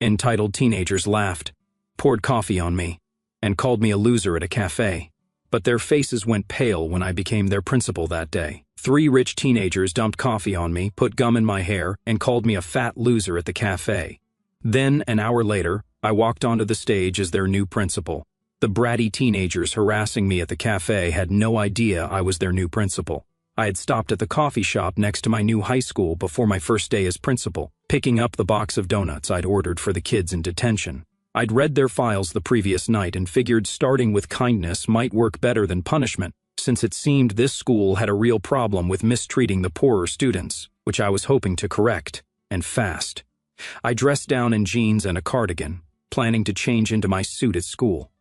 Entitled teenagers laughed, poured coffee on me, and called me a loser at a cafe. But their faces went pale when I became their principal that day. 3 rich teenagers dumped coffee on me, put gum in my hair, and called me a fat loser at the cafe. Then, an hour later, I walked onto the stage as their new principal. The bratty teenagers harassing me at the cafe had no idea I was their new principal. I had stopped at the coffee shop next to my new high school before my first day as principal, picking up the box of donuts I'd ordered for the kids in detention. I'd read their files the previous night and figured starting with kindness might work better than punishment, since it seemed this school had a real problem with mistreating the poorer students, which I was hoping to correct, and fast. I dressed down in jeans and a cardigan, planning to change into my suit at school.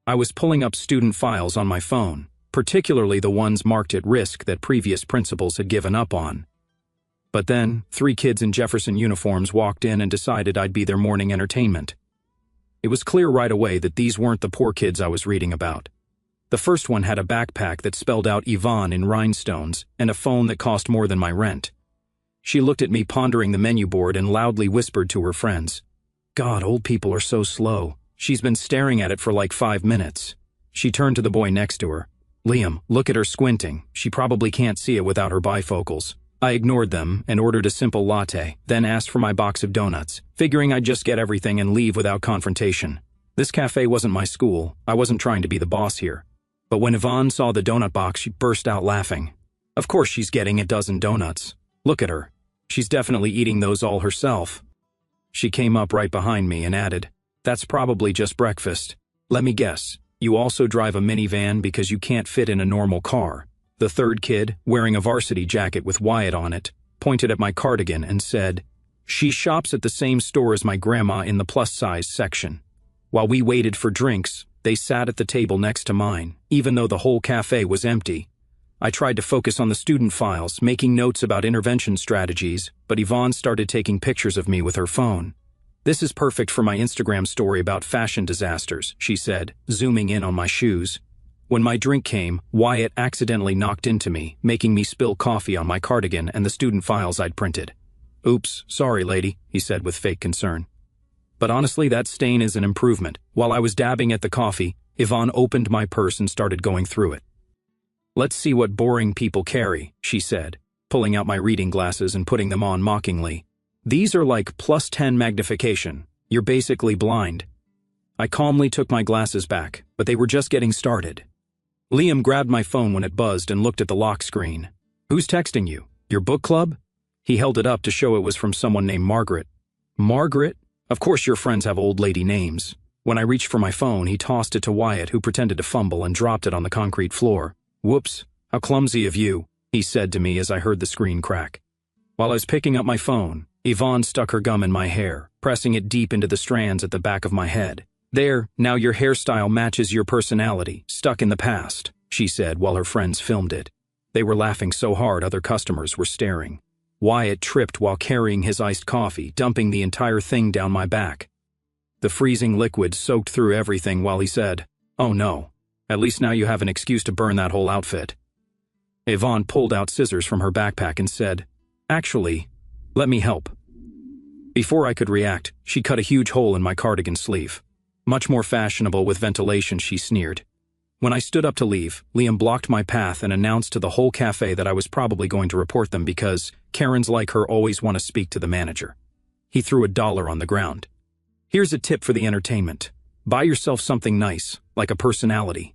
I was pulling up student files on my phone, particularly the ones marked at risk that previous principals had given up on. But then, 3 kids in Jefferson uniforms walked in and decided I'd be their morning entertainment. It was clear right away that these weren't the poor kids I was reading about. The first one had a backpack that spelled out Yvonne in rhinestones and a phone that cost more than my rent. She looked at me pondering the menu board and loudly whispered to her friends, "God, old people are so slow. She's been staring at it for like 5 minutes." She turned to the boy next to her. "Liam, look at her squinting. She probably can't see it without her bifocals." I ignored them and ordered a simple latte, then asked for my box of donuts, figuring I'd just get everything and leave without confrontation. This cafe wasn't my school. I wasn't trying to be the boss here. But when Yvonne saw the donut box, she burst out laughing. Of course she's getting a dozen donuts. Look at her. She's definitely eating those all herself. She came up right behind me and added, "That's probably just breakfast. Let me guess, you also drive a minivan because you can't fit in a normal car." The third kid, wearing a varsity jacket with Wyatt on it, pointed at my cardigan and said, "She shops at the same store as my grandma in the plus-size section." While we waited for drinks, they sat at the table next to mine, even though the whole cafe was empty. I tried to focus on the student files, making notes about intervention strategies, but Yvonne started taking pictures of me with her phone. "This is perfect for my Instagram story about fashion disasters," she said, zooming in on my shoes. When my drink came, Wyatt accidentally knocked into me, making me spill coffee on my cardigan and the student files I'd printed. "Oops, sorry, lady," he said with fake concern. But honestly, that stain is an improvement. While I was dabbing at the coffee, Yvonne opened my purse and started going through it. "Let's see what boring people carry," she said, pulling out my reading glasses and putting them on mockingly. "These are like +10 magnification. You're basically blind." I calmly took my glasses back, but they were just getting started. Liam grabbed my phone when it buzzed and looked at the lock screen. "Who's texting you? Your book club?" He held it up to show it was from someone named Margaret. "Margaret? Of course your friends have old lady names." When I reached for my phone, he tossed it to Wyatt, who pretended to fumble and dropped it on the concrete floor. "Whoops, how clumsy of you," he said to me as I heard the screen crack. While I was picking up my phone, Yvonne stuck her gum in my hair, pressing it deep into the strands at the back of my head. "There, now your hairstyle matches your personality, stuck in the past," she said while her friends filmed it. They were laughing so hard other customers were staring. Wyatt tripped while carrying his iced coffee, dumping the entire thing down my back. The freezing liquid soaked through everything while he said, "Oh no, at least now you have an excuse to burn that whole outfit." Yvonne pulled out scissors from her backpack and said, "Actually, let me help." Before I could react, she cut a huge hole in my cardigan sleeve. "Much more fashionable with ventilation," she sneered. When I stood up to leave, Liam blocked my path and announced to the whole cafe that I was probably going to report them because Karens like her always want to speak to the manager. He threw $1 on the ground. "Here's a tip for the entertainment. Buy yourself something nice, like a personality."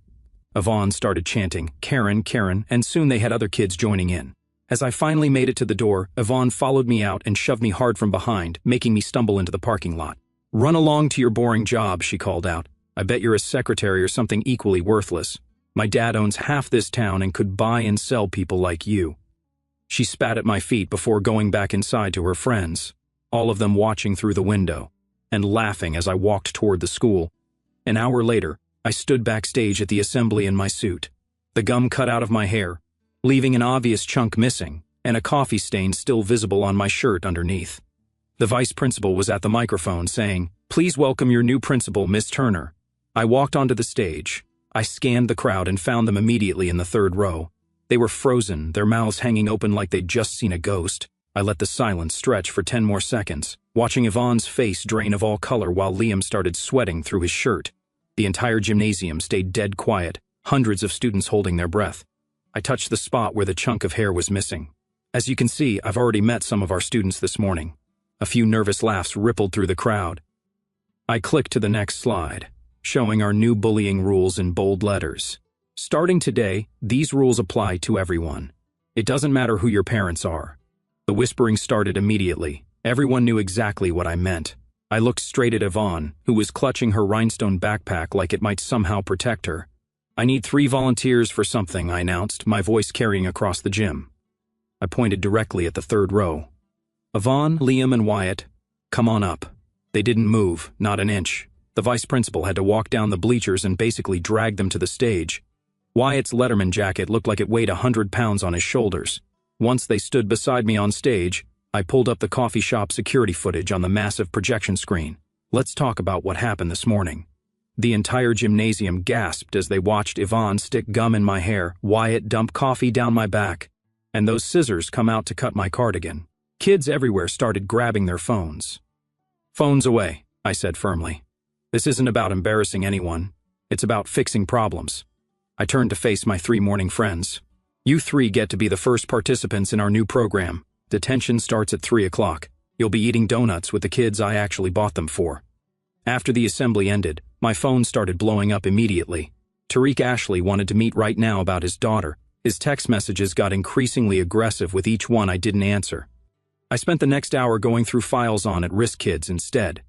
Yvonne started chanting, "Karen, Karen," and soon they had other kids joining in. As I finally made it to the door, Yvonne followed me out and shoved me hard from behind, making me stumble into the parking lot. "Run along to your boring job," she called out. "I bet you're a secretary or something equally worthless. My dad owns half this town and could buy and sell people like you." She spat at my feet before going back inside to her friends, all of them watching through the window, and laughing as I walked toward the school. An hour later, I stood backstage at the assembly in my suit, the gum cut out of my hair, leaving an obvious chunk missing, and a coffee stain still visible on my shirt underneath. The vice principal was at the microphone saying, "Please welcome your new principal, Miss Turner." I walked onto the stage. I scanned the crowd and found them immediately in the 3rd row. They were frozen, their mouths hanging open like they'd just seen a ghost. I let the silence stretch for 10 more seconds, watching Yvonne's face drain of all color while Liam started sweating through his shirt. The entire gymnasium stayed dead quiet, hundreds of students holding their breath. I touched the spot where the chunk of hair was missing. As you can see, I've already met some of our students this morning. A few nervous laughs rippled through the crowd. I clicked to the next slide, showing our new bullying rules in bold letters. Starting today, these rules apply to everyone. It doesn't matter who your parents are. The whispering started immediately. Everyone knew exactly what I meant. I looked straight at Yvonne, who was clutching her rhinestone backpack like it might somehow protect her. "I need 3 volunteers for something," I announced, my voice carrying across the gym. I pointed directly at the 3rd row. "Yvonne, Liam, and Wyatt, come on up." They didn't move, not an inch. The vice principal had to walk down the bleachers and basically drag them to the stage. Wyatt's Letterman jacket looked like it weighed 100 pounds on his shoulders. Once they stood beside me on stage, I pulled up the coffee shop security footage on the massive projection screen. "Let's talk about what happened this morning." The entire gymnasium gasped as they watched Yvonne stick gum in my hair, Wyatt dump coffee down my back, and those scissors come out to cut my cardigan. Kids everywhere started grabbing their phones. "Phones away," I said firmly. "This isn't about embarrassing anyone. It's about fixing problems." I turned to face my 3 morning friends. "You 3 get to be the first participants in our new program. Detention starts at 3 o'clock. You'll be eating donuts with the kids I actually bought them for." After the assembly ended, my phone started blowing up immediately. Tariq Ashley wanted to meet right now about his daughter. His text messages got increasingly aggressive with each one I didn't answer. I spent the next hour going through files on at-risk kids instead.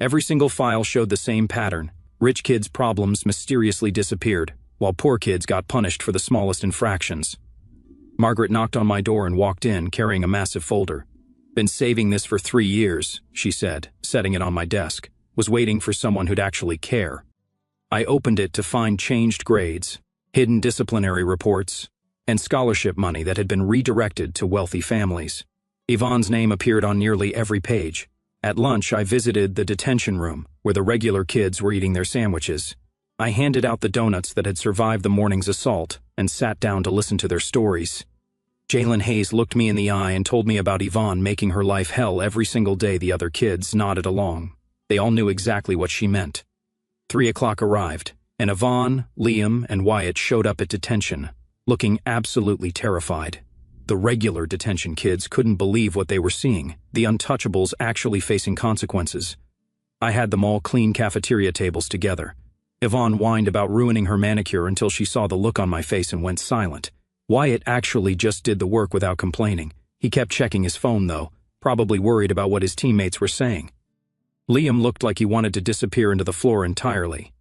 Every single file showed the same pattern. Rich kids' problems mysteriously disappeared, while poor kids got punished for the smallest infractions. Margaret knocked on my door and walked in, carrying a massive folder. "Been saving this for 3 years, she said, setting it on my desk. "Was waiting for someone who'd actually care." I opened it to find changed grades, hidden disciplinary reports, and scholarship money that had been redirected to wealthy families. Yvonne's name appeared on nearly every page. At lunch, I visited the detention room, where the regular kids were eating their sandwiches. I handed out the donuts that had survived the morning's assault and sat down to listen to their stories. Jalen Hayes looked me in the eye and told me about Yvonne making her life hell every single day. The other kids nodded along. They all knew exactly what she meant. 3 o'clock arrived, and Yvonne, Liam, and Wyatt showed up at detention, looking absolutely terrified. The regular detention kids couldn't believe what they were seeing, the untouchables actually facing consequences. I had them all clean cafeteria tables together. Yvonne whined about ruining her manicure until she saw the look on my face and went silent. Wyatt actually just did the work without complaining. He kept checking his phone though, probably worried about what his teammates were saying. Liam looked like he wanted to disappear into the floor entirely.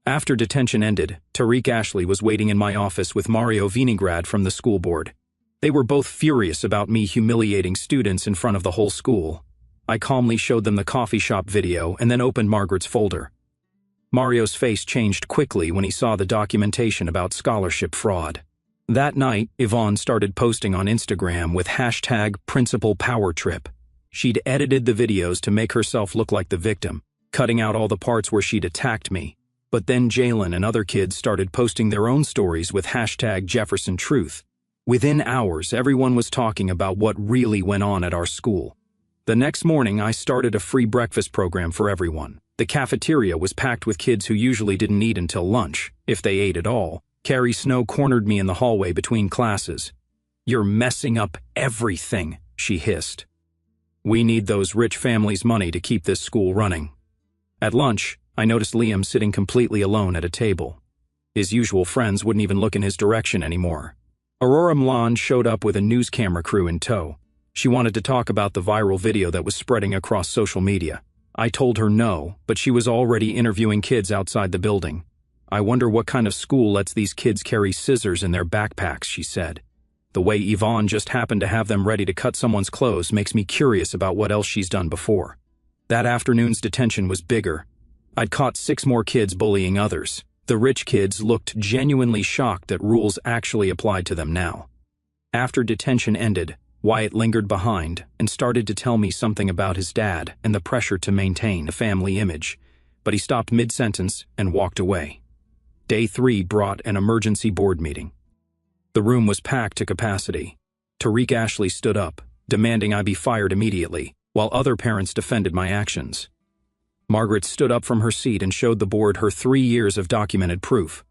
After detention ended, Tariq Ashley was waiting in my office with Mario Vinograd from the school board. They were both furious about me humiliating students in front of the whole school. I calmly showed them the coffee shop video and then opened Margaret's folder. Mario's face changed quickly when he saw the documentation about scholarship fraud. That night, Yvonne started posting on Instagram with hashtag #PrincipalPowerTrip. She'd edited the videos to make herself look like the victim, cutting out all the parts where she'd attacked me. But then Jalen and other kids started posting their own stories with hashtag #JeffersonTruth. Within hours, everyone was talking about what really went on at our school. The next morning, I started a free breakfast program for everyone. The cafeteria was packed with kids who usually didn't eat until lunch, if they ate at all. Carrie Snow cornered me in the hallway between classes. "You're messing up everything," she hissed. "We need those rich families' money to keep this school running." At lunch, I noticed Liam sitting completely alone at a table. His usual friends wouldn't even look in his direction anymore. Aurora Mlan showed up with a news camera crew in tow. She wanted to talk about the viral video that was spreading across social media. I told her no, but she was already interviewing kids outside the building. "I wonder what kind of school lets these kids carry scissors in their backpacks," she said. The way Yvonne just happened to have them ready to cut someone's clothes makes me curious about what else she's done before. That afternoon's detention was bigger. I'd caught 6 more kids bullying others. The rich kids looked genuinely shocked that rules actually applied to them now. After detention ended, Wyatt lingered behind and started to tell me something about his dad and the pressure to maintain a family image, but he stopped mid-sentence and walked away. Day 3 brought an emergency board meeting. The room was packed to capacity. Tariq Ashley stood up, demanding I be fired immediately. while other parents defended my actions. Margaret stood up from her seat and showed the board her 3 years of documented proof.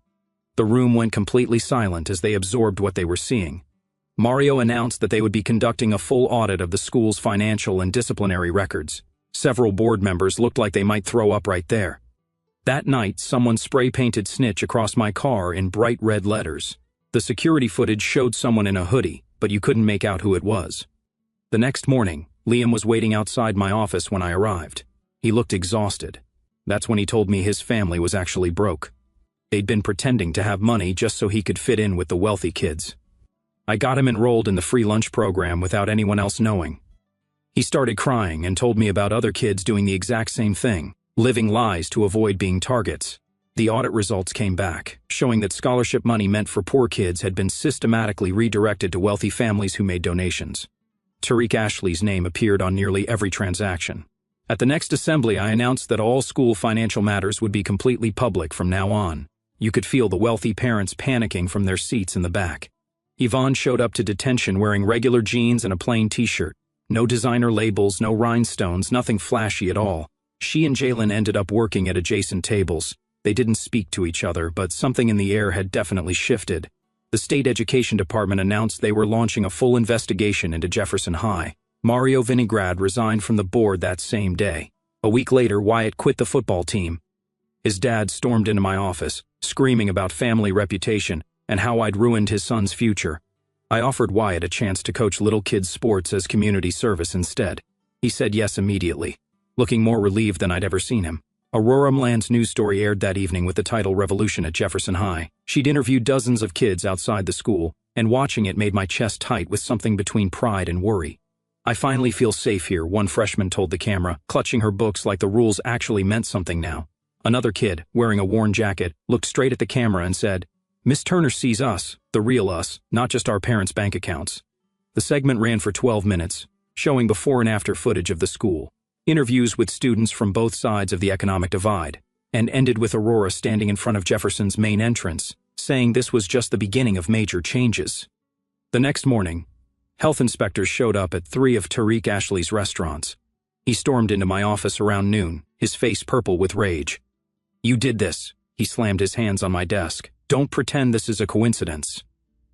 The room went completely silent as they absorbed what they were seeing. Mario announced that they would be conducting a full audit of the school's financial and disciplinary records. Several board members looked like they might throw up right there. That night, someone spray-painted snitch across my car in bright red letters. The security footage showed someone in a hoodie, but you couldn't make out who it was. The next morning, Liam was waiting outside my office when I arrived. He looked exhausted. That's when he told me his family was actually broke. They'd been pretending to have money just so he could fit in with the wealthy kids. I got him enrolled in the free lunch program without anyone else knowing. He started crying and told me about other kids doing the exact same thing, living lies to avoid being targets. The audit results came back, showing that scholarship money meant for poor kids had been systematically redirected to wealthy families who made donations. Tariq Ashley's name appeared on nearly every transaction. At the next assembly, I announced that all school financial matters would be completely public from now on. You could feel the wealthy parents panicking from their seats in the back. Yvonne showed up to detention wearing regular jeans and a plain t-shirt. No designer labels, no rhinestones, nothing flashy at all. She and Jalen ended up working at adjacent tables. They didn't speak to each other, but something in the air had definitely shifted. The state education department announced they were launching a full investigation into Jefferson High. Mario Vinograd resigned from the board that same day. A week later, Wyatt quit the football team. His dad stormed into my office, screaming about family reputation and how I'd ruined his son's future. I offered Wyatt a chance to coach little kids' sports as community service instead. He said yes immediately, looking more relieved than I'd ever seen him. Aurora Mland's news story aired that evening with the title Revolution at Jefferson High. She'd interviewed dozens of kids outside the school, and watching it made my chest tight with something between pride and worry. "I finally feel safe here," one freshman told the camera, clutching her books like the rules actually meant something now. Another kid, wearing a worn jacket, looked straight at the camera and said, "Miss Turner sees us, the real us, not just our parents' bank accounts." The segment ran for 12 minutes, showing before and after footage of the school, interviews with students from both sides of the economic divide, and ended with Aurora standing in front of Jefferson's main entrance, saying this was just the beginning of major changes. The next morning, health inspectors showed up at 3 of Tariq Ashley's restaurants. He stormed into my office around noon, his face purple with rage. "You did this." He slammed his hands on my desk. "Don't pretend this is a coincidence."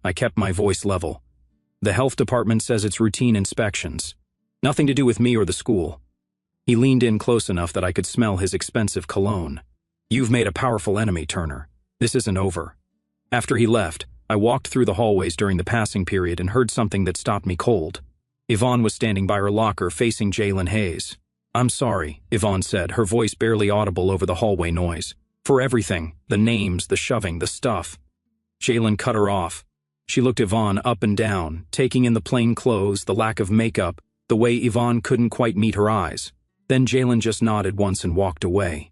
I kept my voice level. "The health department says it's routine inspections. Nothing to do with me or the school." He leaned in close enough that I could smell his expensive cologne. "You've made a powerful enemy, Turner. This isn't over." After he left, I walked through the hallways during the passing period and heard something that stopped me cold. Yvonne was standing by her locker facing Jalen Hayes. "I'm sorry," Yvonne said, her voice barely audible over the hallway noise. "For everything, the names, the shoving, the stuff." Jalen cut her off. She looked Yvonne up and down, taking in the plain clothes, the lack of makeup, the way Yvonne couldn't quite meet her eyes. Then Jalen just nodded once and walked away.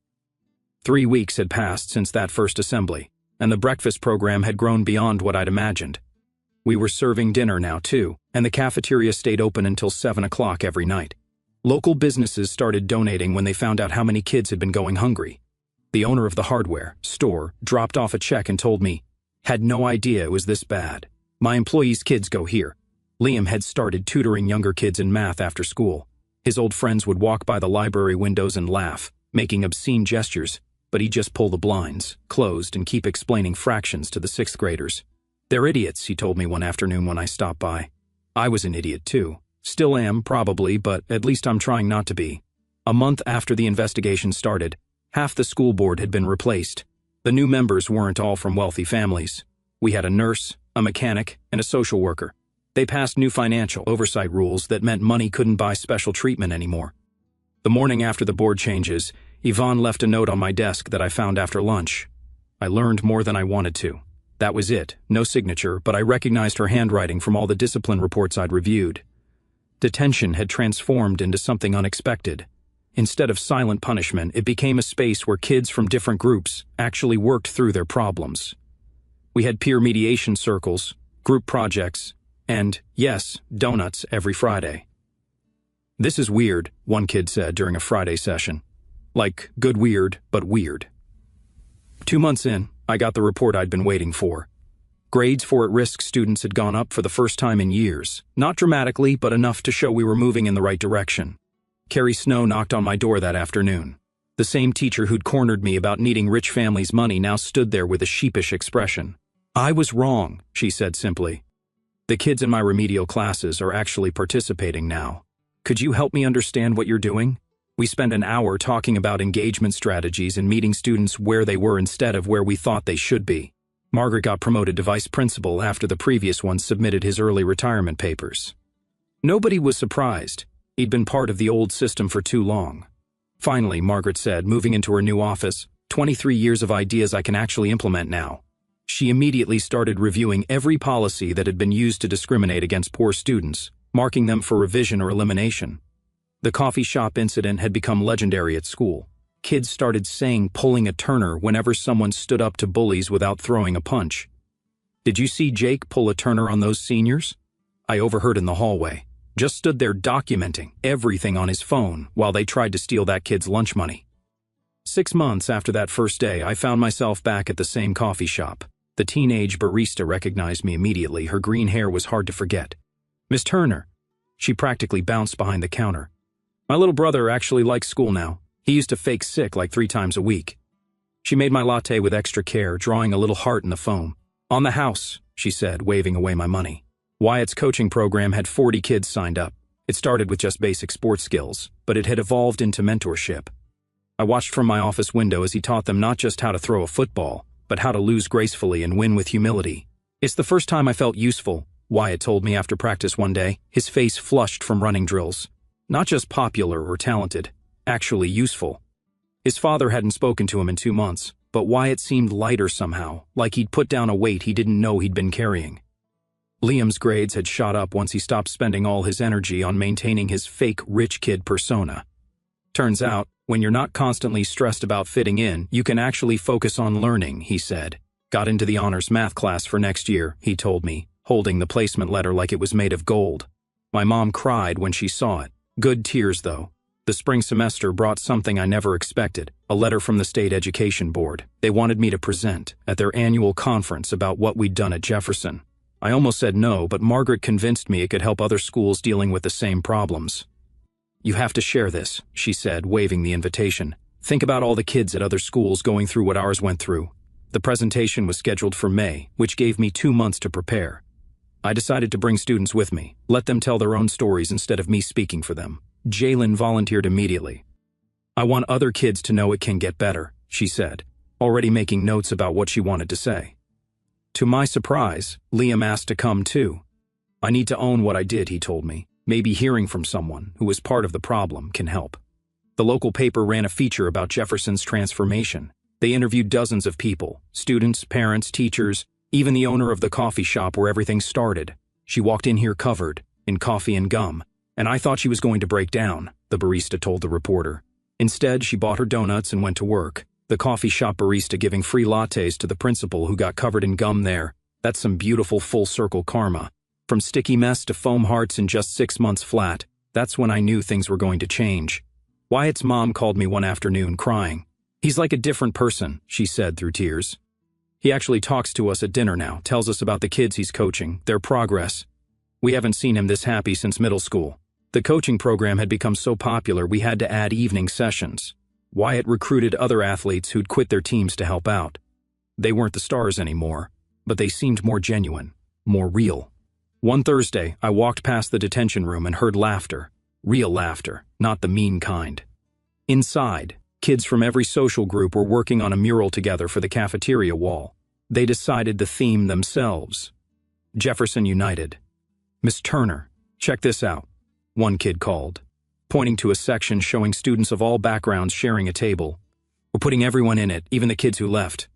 3 weeks had passed since that first assembly, and the breakfast program had grown beyond what I'd imagined. We were serving dinner now, too, and the cafeteria stayed open until 7 o'clock every night. Local businesses started donating when they found out how many kids had been going hungry. The owner of the hardware store dropped off a check and told me, "Had no idea it was this bad. My employees' kids go here." Liam had started tutoring younger kids in math after school. His old friends would walk by the library windows and laugh, making obscene gestures, but he'd just pull the blinds closed and keep explaining fractions to the 6th graders. "They're idiots," he told me one afternoon when I stopped by. I was an idiot too. Still am, probably, but at least I'm trying not to be. A month after the investigation started, half the school board had been replaced. The new members weren't all from wealthy families. We had a nurse, a mechanic, and a social worker. They passed new financial oversight rules that meant money couldn't buy special treatment anymore. The morning after the board changes, Yvonne left a note on my desk that I found after lunch. I learned more than I wanted to. That was it, no signature, but I recognized her handwriting from all the discipline reports I'd reviewed. Detention had transformed into something unexpected. Instead of silent punishment, it became a space where kids from different groups actually worked through their problems. We had peer mediation circles, group projects, and, yes, donuts every Friday. "This is weird," one kid said during a Friday session. Like, good weird, but weird. 2 months in, I got the report I'd been waiting for. Grades for at-risk students had gone up for the first time in years. Not dramatically, but enough to show we were moving in the right direction. Carrie Snow knocked on my door that afternoon. The same teacher who'd cornered me about needing rich families' money now stood there with a sheepish expression. "I was wrong," she said simply. "The kids in my remedial classes are actually participating now. Could you help me understand what you're doing?" We spent an hour talking about engagement strategies and meeting students where they were instead of where we thought they should be. Margaret got promoted to vice principal after the previous one submitted his early retirement papers. Nobody was surprised. He'd been part of the old system for too long. Finally, Margaret said, moving into her new office, 23 years of ideas I can actually implement now. She immediately started reviewing every policy that had been used to discriminate against poor students, marking them for revision or elimination. The coffee shop incident had become legendary at school. Kids started saying "pulling a Turner" whenever someone stood up to bullies without throwing a punch. "Did you see Jake pull a Turner on those seniors?" I overheard in the hallway. Just stood there documenting everything on his phone while they tried to steal that kid's lunch money. 6 months after that first day, I found myself back at the same coffee shop. The teenage barista recognized me immediately. Her green hair was hard to forget. "Miss Turner." She practically bounced behind the counter. "My little brother actually likes school now. He used to fake sick like 3 times a week." She made my latte with extra care, drawing a little heart in the foam. "On the house," she said, waving away my money. Wyatt's coaching program had 40 kids signed up. It started with just basic sports skills, but it had evolved into mentorship. I watched from my office window as he taught them not just how to throw a football, but how to lose gracefully and win with humility. "It's the first time I felt useful," Wyatt told me after practice one day, his face flushed from running drills. Not just popular or talented, actually useful. His father hadn't spoken to him in 2 months, but Wyatt seemed lighter somehow, like he'd put down a weight he didn't know he'd been carrying. Liam's grades had shot up once he stopped spending all his energy on maintaining his fake rich kid persona. "Turns out, when you're not constantly stressed about fitting in, you can actually focus on learning," he said. "Got into the honors math class for next year," he told me, holding the placement letter like it was made of gold. My mom cried when she saw it. Good tears, though. The spring semester brought something I never expected, a letter from the state education board. They wanted me to present at their annual conference about what we'd done at Jefferson. I almost said no, but Margaret convinced me it could help other schools dealing with the same problems. "You have to share this," she said, waving the invitation. "Think about all the kids at other schools going through what ours went through." The presentation was scheduled for May, which gave me 2 months to prepare. I decided to bring students with me, let them tell their own stories instead of me speaking for them. Jalen volunteered immediately. "I want other kids to know it can get better," she said, already making notes about what she wanted to say. To my surprise, Liam asked to come too. "I need to own what I did," he told me. "Maybe hearing from someone who was part of the problem can help." The local paper ran a feature about Jefferson's transformation. They interviewed dozens of people, students, parents, teachers, even the owner of the coffee shop where everything started. "She walked in here covered in coffee and gum, and I thought she was going to break down," the barista told the reporter. Instead, she bought her donuts and went to work. The coffee shop barista giving free lattes to the principal who got covered in gum there. That's some beautiful full-circle karma. From sticky mess to foam hearts in just 6 months flat. That's when I knew things were going to change. Wyatt's mom called me one afternoon, crying. "He's like a different person," she said through tears. "He actually talks to us at dinner now, tells us about the kids he's coaching, their progress. We haven't seen him this happy since middle school." The coaching program had become so popular we had to add evening sessions. Wyatt recruited other athletes who'd quit their teams to help out. They weren't the stars anymore, but they seemed more genuine, more real. One Thursday, I walked past the detention room and heard laughter. Real laughter, not the mean kind. Inside, kids from every social group were working on a mural together for the cafeteria wall. They decided the theme themselves. Jefferson United. "Miss Turner, check this out," one kid called, pointing to a section showing students of all backgrounds sharing a table. "We're putting everyone in it, even the kids who left."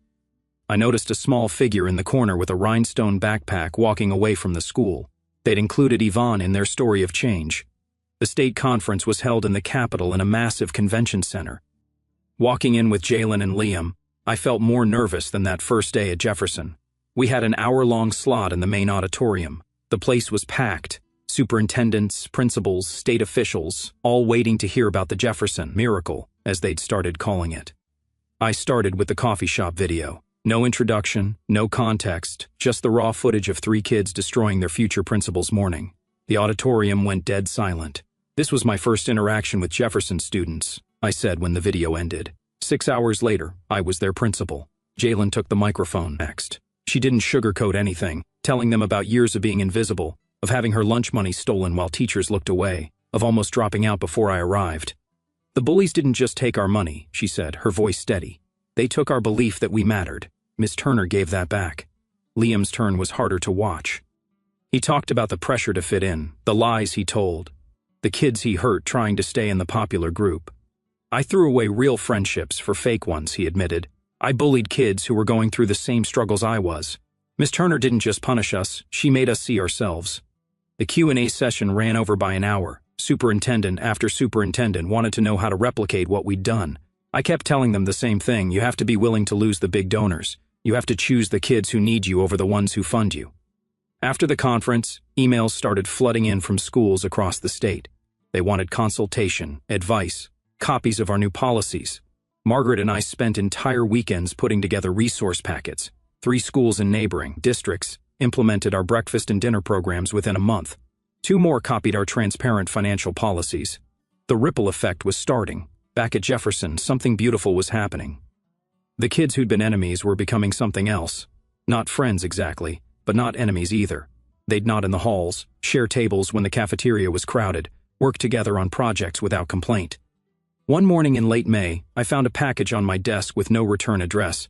I noticed a small figure in the corner with a rhinestone backpack walking away from the school. They'd included Yvonne in their story of change. The state conference was held in the Capitol in a massive convention center. Walking in with Jalen and Liam, I felt more nervous than that first day at Jefferson. We had an hour-long slot in the main auditorium. The place was packed. Superintendents, principals, state officials, all waiting to hear about the Jefferson miracle, as they'd started calling it. I started with the coffee shop video. No introduction, no context, just the raw footage of 3 kids destroying their future principal's morning. The auditorium went dead silent. This was my first interaction with Jefferson students, I said when the video ended. 6 hours later, I was their principal. Jalen took the microphone next. She didn't sugarcoat anything, telling them about years of being invisible, of having her lunch money stolen while teachers looked away, of almost dropping out before I arrived. The bullies didn't just take our money, she said, her voice steady. They took our belief that we mattered. Miss Turner gave that back. Liam's turn was harder to watch. He talked about the pressure to fit in, the lies he told, the kids he hurt trying to stay in the popular group. I threw away real friendships for fake ones, he admitted. I bullied kids who were going through the same struggles I was. Miss Turner didn't just punish us, she made us see ourselves. The Q&A session ran over by an hour. Superintendent after superintendent wanted to know how to replicate what we'd done. I kept telling them the same thing: you have to be willing to lose the big donors. You have to choose the kids who need you over the ones who fund you. After the conference, emails started flooding in from schools across the state. They wanted consultation, advice, copies of our new policies. Margaret and I spent entire weekends putting together resource packets. 3 schools in neighboring districts implemented our breakfast and dinner programs within a month. 2 more copied our transparent financial policies. The ripple effect was starting. Back at Jefferson, something beautiful was happening. The kids who'd been enemies were becoming something else. Not friends exactly, but not enemies either. They'd nod in the halls, share tables when the cafeteria was crowded, work together on projects without complaint. One morning in late May, I found a package on my desk with no return address.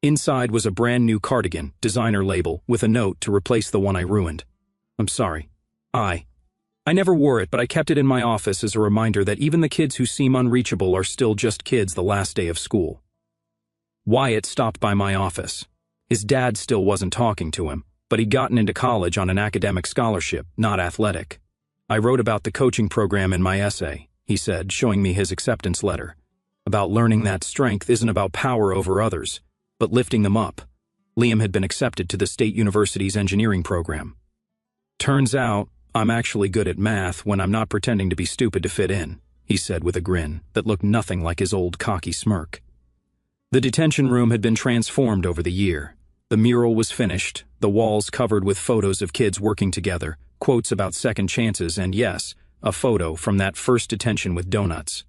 Inside was a brand new cardigan, designer label, with a note to replace the one I ruined. I'm sorry. I never wore it, but I kept it in my office as a reminder that even the kids who seem unreachable are still just kids the last day of school. Wyatt stopped by my office. His dad still wasn't talking to him, but he'd gotten into college on an academic scholarship, not athletic. I wrote about the coaching program in my essay, he said, showing me his acceptance letter. About learning that strength isn't about power over others, but lifting them up. Liam had been accepted to the State University's engineering program. Turns out, I'm actually good at math when I'm not pretending to be stupid to fit in, he said with a grin that looked nothing like his old cocky smirk. The detention room had been transformed over the year. The mural was finished, the walls covered with photos of kids working together, quotes about second chances, and yes, a photo from that first detention with donuts.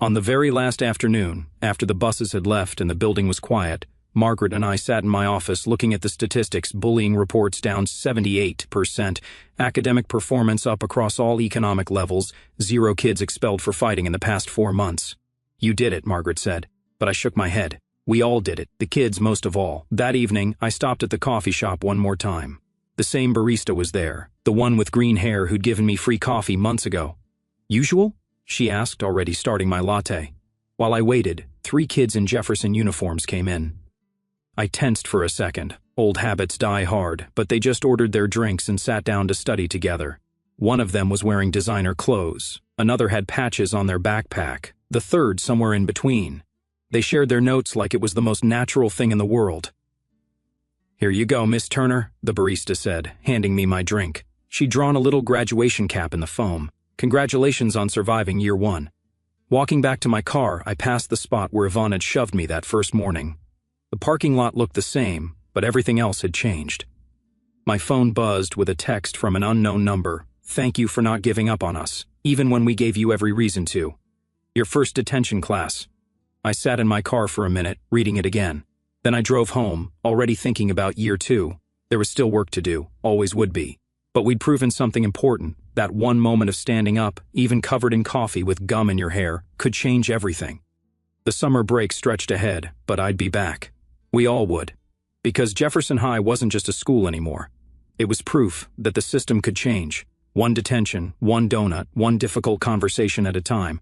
On the very last afternoon, after the buses had left and the building was quiet, Margaret and I sat in my office looking at the statistics: bullying reports down 78%, academic performance up across all economic levels, 0 kids expelled for fighting in the past 4 months. You did it, Margaret said, but I shook my head. We all did it, the kids most of all. That evening, I stopped at the coffee shop one more time. The same barista was there, the one with green hair who'd given me free coffee months ago. Usual? She asked, already starting my latte. While I waited, 3 kids in Jefferson uniforms came in. I tensed for a second. Old habits die hard, but they just ordered their drinks and sat down to study together. One of them was wearing designer clothes. Another had patches on their backpack. The third somewhere in between. They shared their notes like it was the most natural thing in the world. Here you go, Miss Turner, the barista said, handing me my drink. She'd drawn a little graduation cap in the foam. Congratulations on surviving year 1. Walking back to my car, I passed the spot where Yvonne had shoved me that first morning. The parking lot looked the same, but everything else had changed. My phone buzzed with a text from an unknown number. Thank you for not giving up on us, even when we gave you every reason to. Your first detention class. I sat in my car for a minute, reading it again. Then I drove home, already thinking about year 2. There was still work to do, always would be. But we'd proven something important. That one moment of standing up, even covered in coffee with gum in your hair, could change everything. The summer break stretched ahead, but I'd be back. We all would. Because Jefferson High wasn't just a school anymore. It was proof that the system could change. One detention, one donut, one difficult conversation at a time.